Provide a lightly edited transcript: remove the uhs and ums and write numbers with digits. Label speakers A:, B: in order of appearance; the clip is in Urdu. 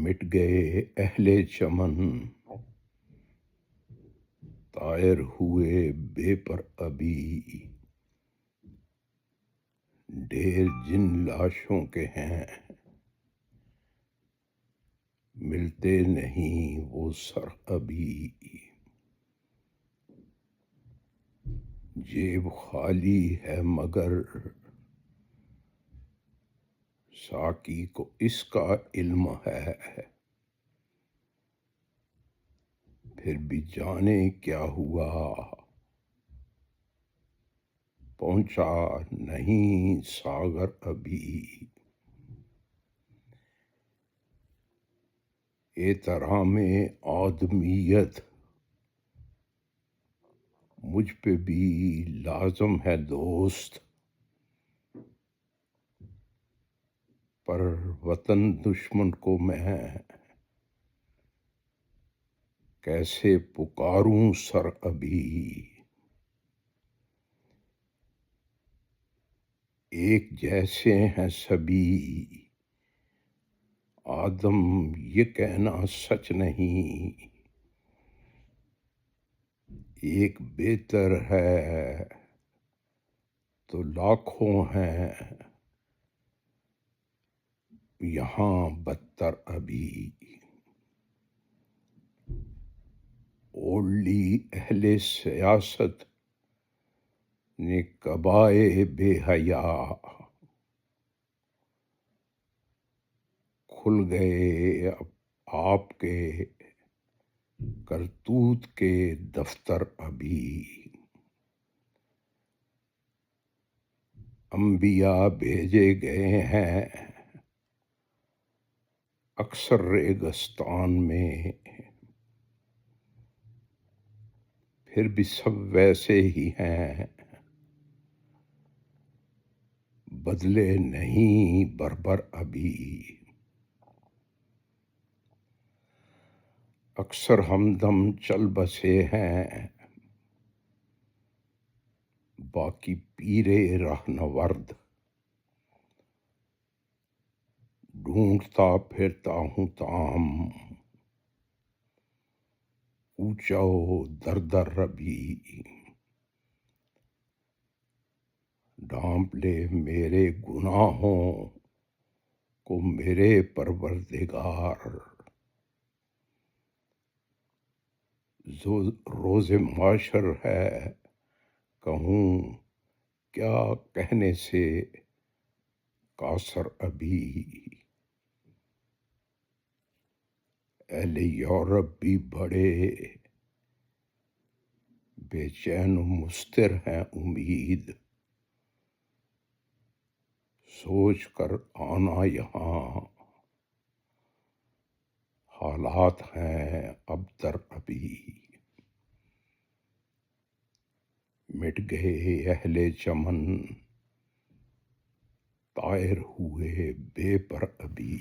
A: مٹ گئے اہل چمن، طائر ہوئے بے پر ابھی، ڈھیر جن لاشوں کے ہیں ملتے نہیں وہ سر ابھی، جیب خالی ہے مگر ساقی کو اس کا علم ہے، پھر بھی جانے کیا ہوا پہنچا نہیں ساگر ابھی، احترام آدمیت مجھ پہ بھی لازم ہے دوست، پر وطن دشمن کو میں کیسے پکاروں سر ابھی، ایک جیسے ہیں سبھی آدم یہ کہنا سچ نہیں، ایک بہتر ہے تو لاکھوں ہیں یہاں بدتر ابھی، اولی اہل سیاست نے کبائے بے حیا، کھل گئے اب آپ کے کرتوت کے دفتر ابھی، انبیاء بھیجے گئے ہیں اکثر ریگستان میں، پھر بھی سب ویسے ہی ہیں بدلے نہیں بربر ابھی، اکثر ہمدم چل بسے ہیں باقی پیرے رہنورد، ڈھونڈتا پھرتا ہوں تاہم اونچا در در ابھی، ڈھانپ لے میرے گناہوں کو میرے پروردگار، روز معاشر ہے کہوں کیا کہنے سے قاصر ابھی، اہل یورپ بھی بڑے بے چین و مضطر ہیں امید، سوچ کر آنا یہاں حالات ہیں ابتر ابھی، مٹ گئے اہل چمن طائر ہوئے بے پر ابھی۔